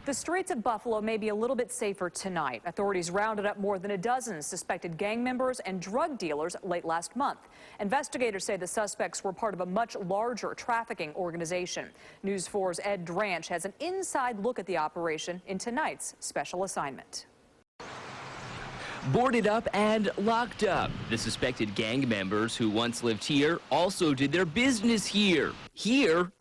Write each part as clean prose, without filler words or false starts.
The streets of Buffalo may be a little bit safer tonight. Authorities rounded up more than a dozen suspected gang members and drug dealers late last month. Investigators say the suspects were part of a much larger trafficking organization. News 4's Ed Dranch has an inside look at the operation in tonight's special assignment. Boarded up and locked up. The suspected gang members who once lived here also did their business here,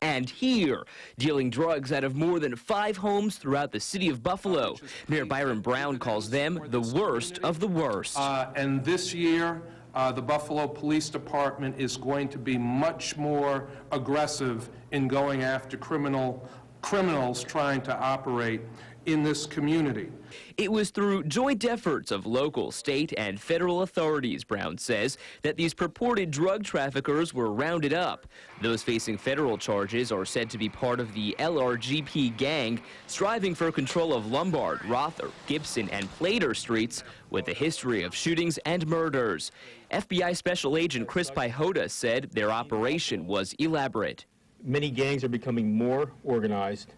and here, dealing drugs out of more than 5 homes throughout the city of Buffalo. Mayor Byron Brown calls them the worst of the worst. And this year, the Buffalo Police Department is going to be much more aggressive in going after criminals trying to operate in this community. It was through joint efforts of local, state, and federal authorities, Brown says, that these purported drug traffickers were rounded up. Those facing federal charges are said to be part of the LRGP gang, striving for control of Lombard, Rother, Gibson, and Plater streets with a history of shootings and murders. FBI Special Agent Chris Pihota said their operation was elaborate. Many gangs are becoming more organized,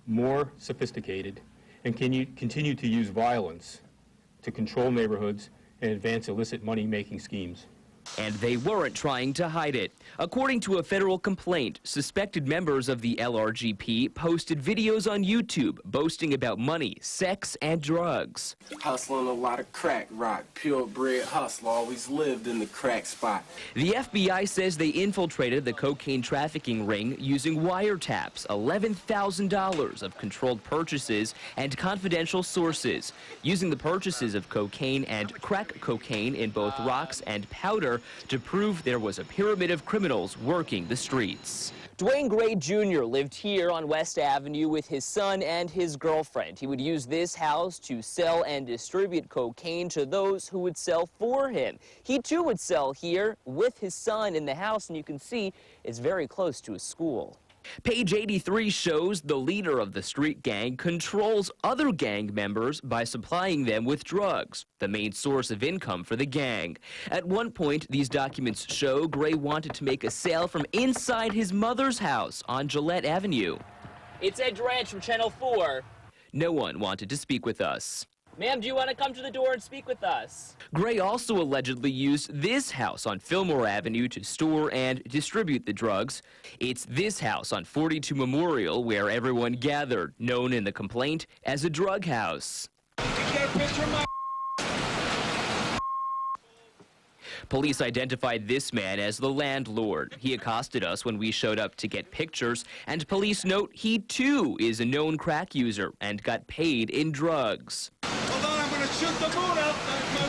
more sophisticated, and continue to use violence to control neighborhoods and advance illicit money-making schemes. And they weren't trying to hide it. According to a federal complaint, suspected members of the LRGP posted videos on YouTube boasting about money, sex, and drugs. Hustling a lot of crack rock, purebred hustle, always lived in the crack spot. The FBI says they infiltrated the cocaine trafficking ring using wiretaps, $11,000 of controlled purchases, and confidential sources. Using the purchases of cocaine and crack cocaine in both rocks and powder to prove there was a pyramid of criminals working the streets. Dwayne Gray Jr. lived here on West Avenue with his son and his girlfriend. He would use this house to sell and distribute cocaine to those who would sell for him. He too would sell here with his son in the house, and you can see it's very close to a school. Page 83 shows the leader of the street gang controls other gang members by supplying them with drugs, the main source of income for the gang. At one point, these documents show Gray wanted to make a sale from inside his mother's house on Gillette Avenue. It's Ed Dranch from Channel 4. No one wanted to speak with us. Ma'am, do you want to come to the door and speak with us? Gray also allegedly used this house on Fillmore Avenue to store and distribute the drugs. It's this house on 42 Memorial where everyone gathered, known in the complaint as a drug house. Did you get a picture of my... Police identified this man as the landlord. He accosted us when we showed up to get pictures, and police note he too is a known crack user and got paid in drugs. Hold on, I'm gonna shoot the moon out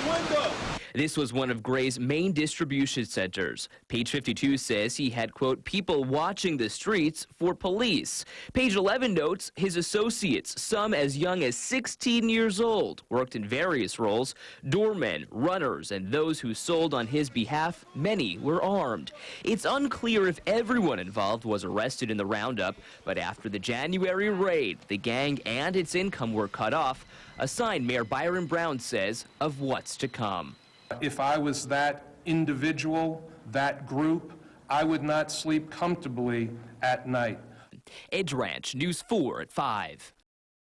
my window. This was one of Gray's main distribution centers. Page 52 says he had, quote, people watching the streets for police. Page 11 notes his associates, some as young as 16 years old, worked in various roles. Doormen, runners, and those who sold on his behalf, many were armed. It's unclear if everyone involved was arrested in the roundup, but after the January raid, the gang and its income were cut off, a sign Mayor Byron Brown says of what's to come. If I was that individual, that group, I would not sleep comfortably at night. Ed Dranch, News 4 at 5.